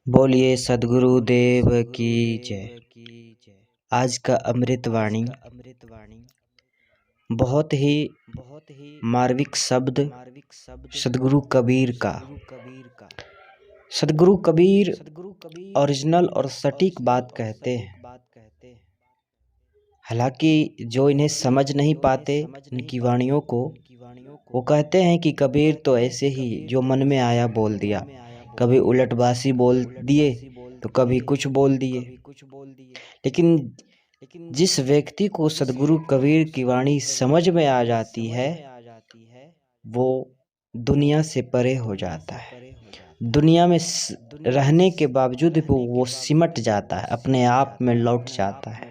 बोलिए सद्गुरु देव की जय। आज का अमृत वाणी बहुत ही मार्मिक शब्द सद्गुरु कबीर का। सद्गुरु कबीर ओरिजिनल और सटीक बात कहते हैं। हालांकि जो इन्हें समझ नहीं पाते इनकी वाणियों को, वो कहते हैं कि कबीर तो ऐसे ही जो मन में आया बोल दिया, कभी उलटबासी बोल दिए तो कभी कुछ बोल दिए। लेकिन जिस व्यक्ति को सद्गुरु कबीर की वाणी समझ में आ जाती है वो दुनिया से परे हो जाता है। दुनिया में रहने के बावजूद भी वो सिमट जाता है, अपने आप में लौट जाता है।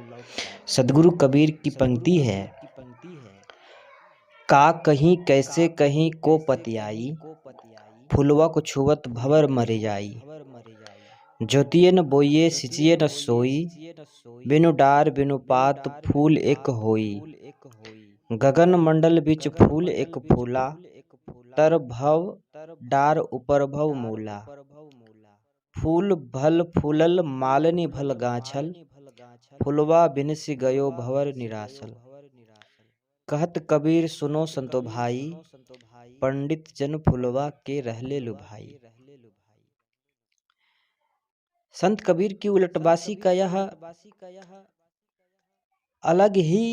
सद्गुरु कबीर की पंक्ति है, का कहीं कैसे कहीं को पतियाई, फुलवा को छुवत भवर मरे जाई। ज्योतिये न बोइये सिंचिये न सोई, बिनु डार बिनु पात फूल एक होई। गगन मंडल बिच फूल एक फूला, तर भव डार उपर भव मूला। फूल भल फूलल मालनी भल गाछल, फुलवा बिनसि गयो भवर निरासल। कहत कबीर सुनो संतो भाई, पंडित जन फुलवा के रहले लुभाई। संत कबीर की उलटबासी का यह अलग ही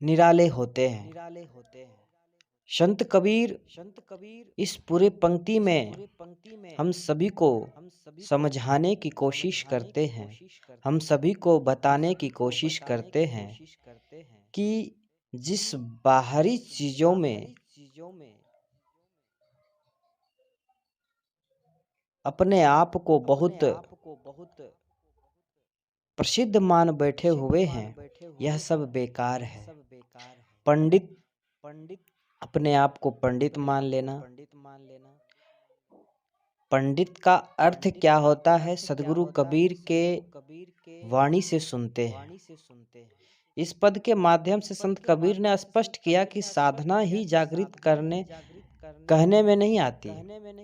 निराले होते हैं। संत कबीर इस पूरे पंक्ति में हम सभी को समझाने की कोशिश करते हैं, हम सभी को बताने की कोशिश करते हैं कि जिस बाहरी चीजों में अपने आप को बहुत प्रसिद्ध मान बैठे हुए हैं, यह सब बेकार है। पंडित अपने आप को पंडित मान लेना, पंडित का अर्थ क्या होता है सद्गुरु कबीर के वाणी से सुनते हैं। इस पद के माध्यम से संत कबीर ने स्पष्ट किया कि साधना ही जागृत करने कहने में नहीं आती।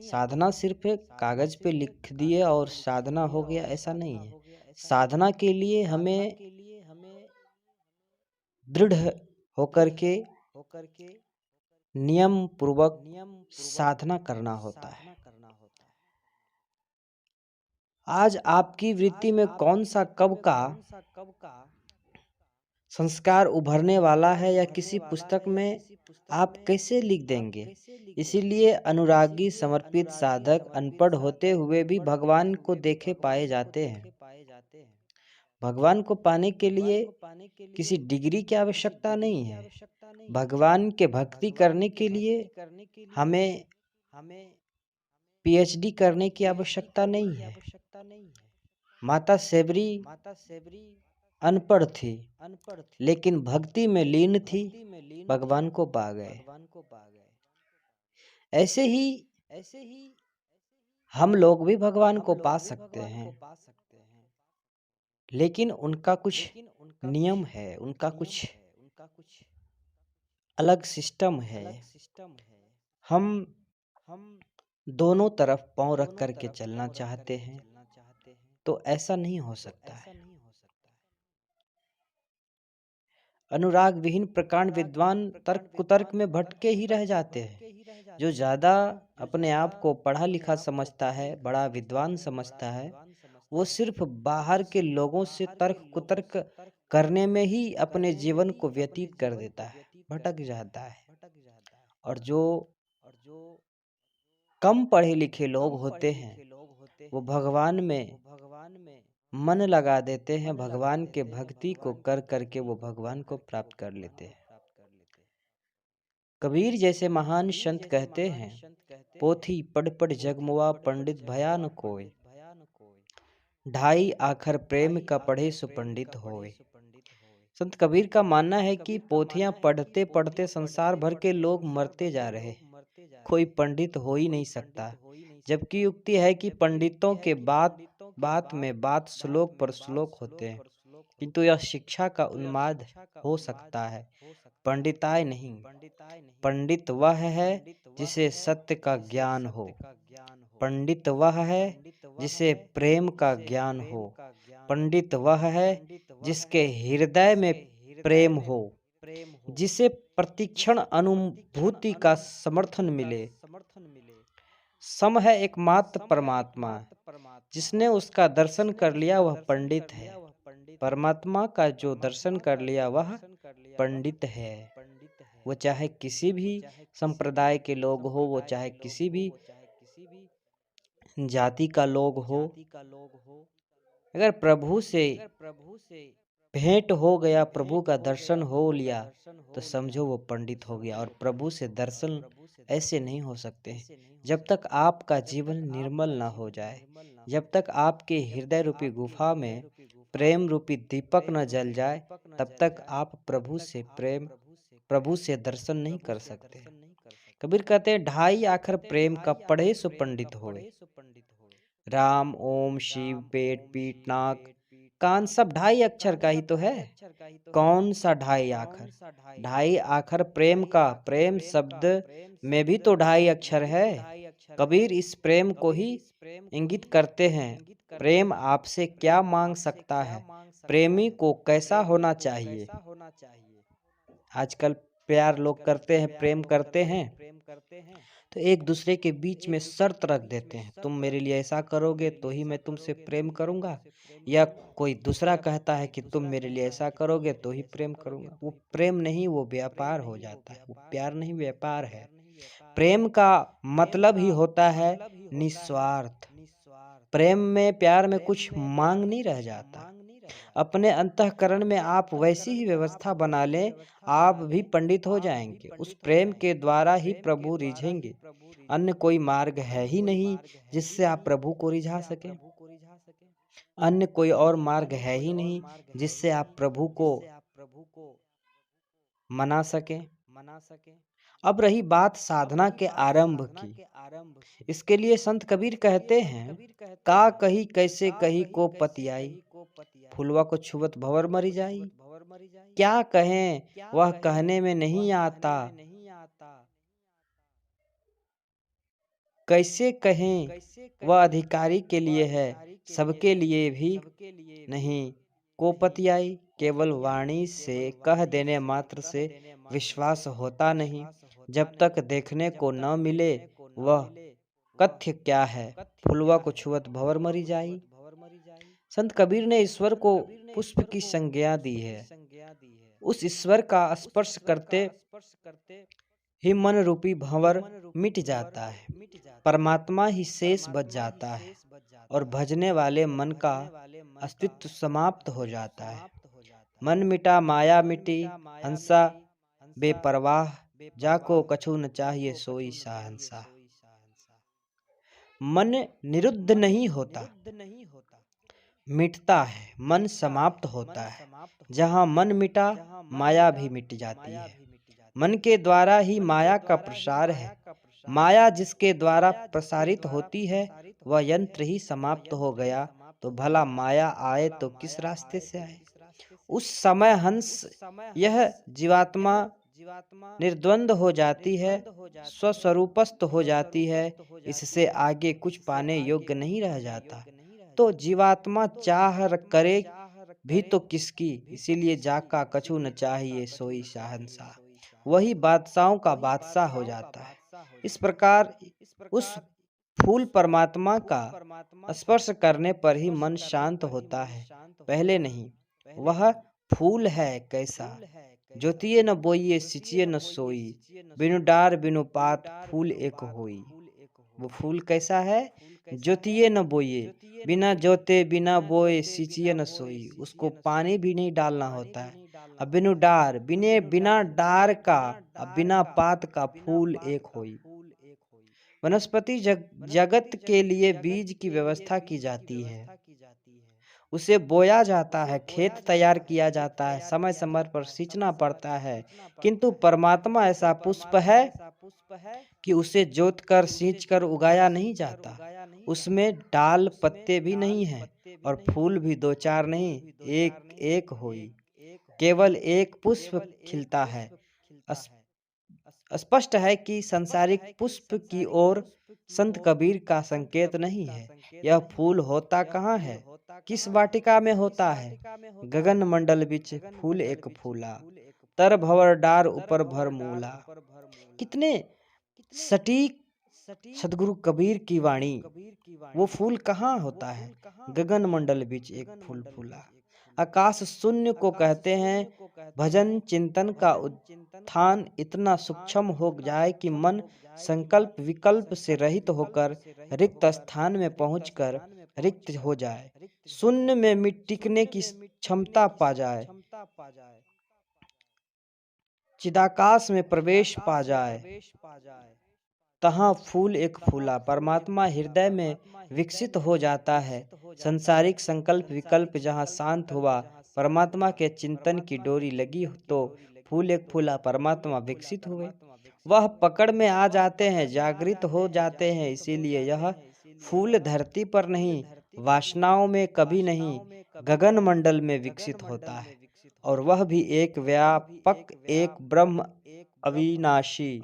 साधना सिर्फ कागज पे लिख दिए और साधना हो गया, ऐसा नहीं है। साधना के लिए हमें दृढ़ होकर के नियम पूर्वक साधना करना होता है। आज आपकी वृत्ति में कौन सा कब का संस्कार उभरने वाला है या किसी पुस्तक में आप कैसे लिख देंगे। इसीलिए अनुरागी समर्पित साधक अनपढ़ होते हुए भी भगवान को देखे पाए जाते हैं। भगवान को पाने के लिए किसी डिग्री की आवश्यकता नहीं है। भगवान के भक्ति करने के लिए हमें पीएचडी करने की आवश्यकता नहीं है। माता सेबरी अनपढ़ थी लेकिन भक्ति में लीन थी, भगवान को पा गए। ऐसे ही हम लोग भी भगवान को पा सकते हैं, लेकिन उनका कुछ नियम है, उनका कुछ अलग सिस्टम है। हम दोनों तरफ पांव रख करके चलना चाहते हैं तो ऐसा नहीं हो सकता है। अनुराग विहीन प्रकांड विद्वान तर्क कुतर्क में भटके ही रह जाते हैं। जो ज्यादा अपने आप को पढ़ा लिखा समझता है, बड़ा विद्वान समझता है, वो सिर्फ बाहर के लोगों से तर्क कुतर्क करने में ही अपने जीवन को व्यतीत कर देता है, भटक जाता है। और जो कम पढ़े लिखे लोग होते हैं वो भगवान में मन लगा देते हैं, भगवान के भक्ति को कर करके वो भगवान को प्राप्त कर लेते हैं। कबीर जैसे महान संत कहते हैं, पोथी पढ़ पढ़ जगमुआ पंडित भया न कोय, ढाई आखर प्रेम का पढ़े सो पंडित होए। संत कबीर का मानना है कि पोथियां पढ़ते पढ़ते संसार भर के लोग मरते जा रहे, कोई पंडित हो ही नहीं सकता। जबकि युक्ति है कि पंडितों के बात में बात श्लोक पर श्लोक होते हैं, किंतु यह शिक्षा का उन्माद हो सकता है। पंडिताई नहीं। पंडित वह है जिसे सत्य का ज्ञान हो। पंडित वह है जिसे प्रेम का ज्ञान हो। पंडित वह है जिसके हृदय में प्रेम हो, जिसे प्रतिक्षण अनुभूति का समर्थन मिले। सम है एकमात्र परमात्मा, जिसने उसका दर्शन कर लिया वह पंडित है। परमात्मा का जो दर्शन कर लिया वह पंडित है। वो चाहे किसी भी संप्रदाय के लोग हो, वो चाहे किसी भी जाति का लोग हो, अगर प्रभु से भेंट हो गया, प्रभु का दर्शन हो लिया, तो समझो वो पंडित हो गया। और प्रभु से दर्शन ऐसे नहीं हो सकते जब तक आपका जीवन निर्मल ना हो जाए, जब तक आपके हृदय रूपी गुफा में प्रेम रूपी दीपक न जल जाए, तब तक आप प्रभु से दर्शन नहीं कर सकते। कबीर कहते हैं, ढाई आखर प्रेम का पढ़े सो पंडित होए। राम, ओम, शिव, पेट, पीठ, नाक, कान सब ढाई अक्षर का ही तो है। कौन सा ढाई आखर? ढाई आखर प्रेम का। प्रेम शब्द में भी तो ढाई अक्षर है। कबीर इस प्रेम को ही इंगित करते हैं। प्रेम आपसे क्या मांग सकता है? प्रेमी को कैसा होना चाहिए? आजकल प्यार लोग करते हैं, प्रेम करते हैं, तो एक दूसरे के बीच में शर्त रख देते हैं, तुम मेरे लिए ऐसा करोगे तो ही मैं तुमसे प्रेम करूंगा, या कोई दूसरा कहता है कि तुम मेरे लिए ऐसा करोगे तो ही प्रेम करूंगा। वो प्रेम नहीं, वो व्यापार हो जाता है। वो प्यार नहीं, व्यापार है। प्रेम का मतलब ही होता है निस्वार्थ। प्रेम में, प्यार में कुछ मांग नहीं रह जाता। अपने अंतःकरण में आप वैसी ही व्यवस्था बना लें, आप भी पंडित हो जाएंगे। उस प्रेम के द्वारा ही प्रभु रिझेंगे। अन्य कोई मार्ग है ही नहीं जिससे आप प्रभु को रिझा सकें। अन्य कोई और मार्ग है ही नहीं जिससे आप प्रभु को मना सकें। अब रही बात साधना के आरंभ की, इसके लिए संत कबीर कहते हैं, का कही कैसे कही को पतियाई, फुलवा को छुवत भंवर मरी जाई। क्या कहें वह कहने में नहीं आता, कैसे कहें वह अधिकारी के लिए है, सबके लिए भी नहीं। को पतियाई, केवल वाणी से कह देने मात्र से विश्वास होता नहीं। जब तक देखने को न मिले वह कथ्य क्या है, फुलवा को छुअत भंवर मरी जाई। संत कबीर ने ईश्वर को पुष्प की संज्ञा दी है। उस ईश्वर का स्पर्श करते ही मन रूपी भंवर मिट जाता है, परमात्मा ही शेष बच जाता है और भजने वाले मन का अस्तित्व समाप्त हो जाता है। मन मिटा माया मिटी, हंसा बेपरवाह, जाको कछु न चाहिए सोई शाहंशाह। मन निरुद्ध नहीं होता, मिटता है, मन समाप्त होता है। जहाँ मन मिटा, माया भी मिट जाती है। मन के द्वारा ही माया का प्रसार है। माया जिसके द्वारा प्रसारित होती है वह यंत्र ही समाप्त हो गया, तो भला माया आए तो किस रास्ते से आए। उस समय हंस यह जीवात्मा निर्द्वंद हो जाती है, स्वस्वरूपस्थ हो जाती है। इससे आगे कुछ पाने योग्य नहीं रह जाता। तो जीवात्मा चाह करे भी तो किसकी, इसीलिए जाका कछु न चाहिए सोई शाहंशाह। वही बादशाहों का बादशाह हो जाता है। इस प्रकार उस फूल परमात्मा का स्पर्श करने पर ही मन शांत होता है, पहले नहीं। वह फूल है कैसा, ज्योतिये न बोइये सिंचिये न सोई, बिनु डार बिनु पात फूल एक होई। वो फूल कैसा है, ज्योतिये न बोइये, बिना जोते बिना बोए सिंचिये न सोई। उसको पानी भी नहीं डालना होता है। अब बिनु डार, बिना डार का, अब बिना पात का फूल एक होई। वनस्पति जगत के लिए बीज की व्यवस्था की जाती है, उसे बोया जाता है, खेत तैयार किया जाता है, समय समय पर सींचना पड़ता है। किंतु परमात्मा ऐसा पुष्प है कि उसे जोत कर सींच कर उगाया नहीं जाता। उसमें डाल पत्ते भी नहीं है और फूल भी दो चार नहीं, एक एक होई। केवल एक पुष्प खिलता है, अस- स्पष्ट है कि सांसारिक पुष्प की ओर संत कबीर का संकेत नहीं है। यह फूल होता कहाँ है, किस वाटिका में होता है? गगन मंडल बिच फूल एक फूला, तर भंवर डार ऊपर भर मूला। कितने सटीक सदगुरु कबीर की वाणी। वो फूल कहाँ होता है? गगन मंडल बीच एक फूल फूला। आकाश शून्य को कहते हैं। भजन चिंतन का उत्थान इतना सूक्ष्म हो जाए कि मन संकल्प विकल्प से रहित होकर रिक्त स्थान में पहुंचकर रिक्त हो जाए, शून्य में टिकने की क्षमता पा जाए, चिदाकाश में प्रवेश पा जाए। तहाँ फूल एक फूला, परमात्मा हृदय में विकसित हो जाता है। संसारिक संकल्प विकल्प जहाँ शांत हुआ, परमात्मा के चिंतन की डोरी लगी तो फूल एक फूला, परमात्मा विकसित हुए। वह पकड़ में आ जाते हैं, जागृत हो जाते हैं। इसीलिए यह फूल धरती पर नहीं, वासनाओं में कभी नहीं, गगन मंडल में विकसित होता है। और वह भी एक व्यापक, एक ब्रह्म अविनाशी।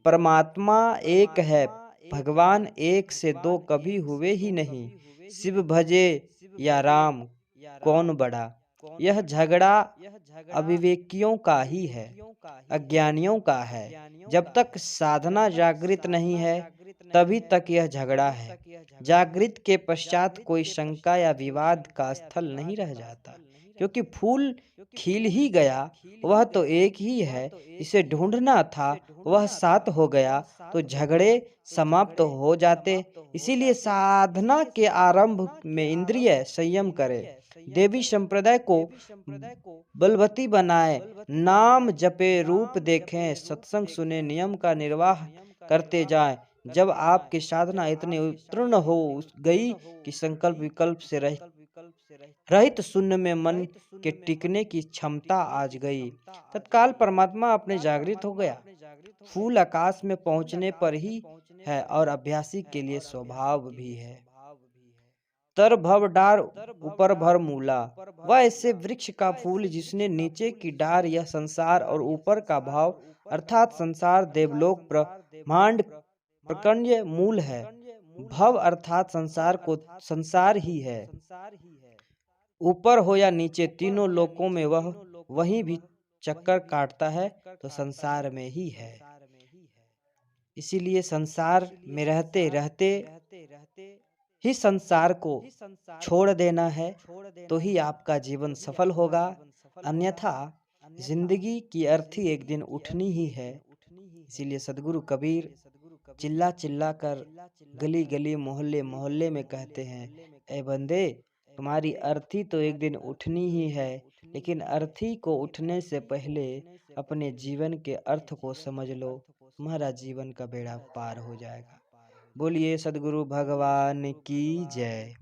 परमात्मा एक है, भगवान एक से दो कभी हुए ही नहीं। शिव भजे या राम, कौन बड़ा? यह झगड़ा अविवेकियों का ही है, अज्ञानियों का है। जब तक साधना जागृत नहीं है, तभी तक यह झगड़ा है। जागृत के पश्चात कोई शंका या विवाद का स्थल नहीं रह जाता, क्योंकि फूल खिल ही गया। वह तो एक ही है, इसे ढूंढना था, वह साथ हो गया तो झगड़े समाप्त हो जाते। इसीलिए साधना के आरंभ में इंद्रिय संयम करे, देवी संप्रदाय को बलवती बनाए, नाम जपे, रूप देखें, सत्संग सुने, नियम का निर्वाह करते जाएं। जब आपकी साधना इतनी उत्तीर्ण हो गई कि संकल्प विकल्प से रहित शून्य में मन के टिकने की क्षमता आज गई, तत्काल परमात्मा अपने जागृत हो गया। फूल आकाश में पहुंचने पर ही है और अभ्यासी के लिए स्वभाव भी है। तर भव डार ऊपर भर मूला। वह ऐसे वृक्ष का फूल जिसने नीचे की डार यह संसार और ऊपर का भाव अर्थात संसार देवलोक ब्रह्मांड प्रकंड मूल है। भव अर्थात संसार को संसार ही है। ऊपर हो या नीचे, तीनों लोकों में वह वहीं भी चक्कर काटता है तो संसार में ही है। इसीलिए संसार में रहते रहते ही संसार को छोड़ देना है, तो ही आपका जीवन सफल होगा। अन्यथा जिंदगी की अर्थी एक दिन उठनी ही है। इसीलिए सदगुरु कबीर चिल्ला चिल्ला कर, गली गली मोहल्ले मोहल्ले में कहते हैं, ए बंदे, तुम्हारी अर्थी तो एक दिन उठनी ही है, लेकिन अर्थी को उठने से पहले अपने जीवन के अर्थ को समझ लो, तुम्हारा जीवन का बेड़ा पार हो जाएगा। बोलिए सदगुरु भगवान की जय।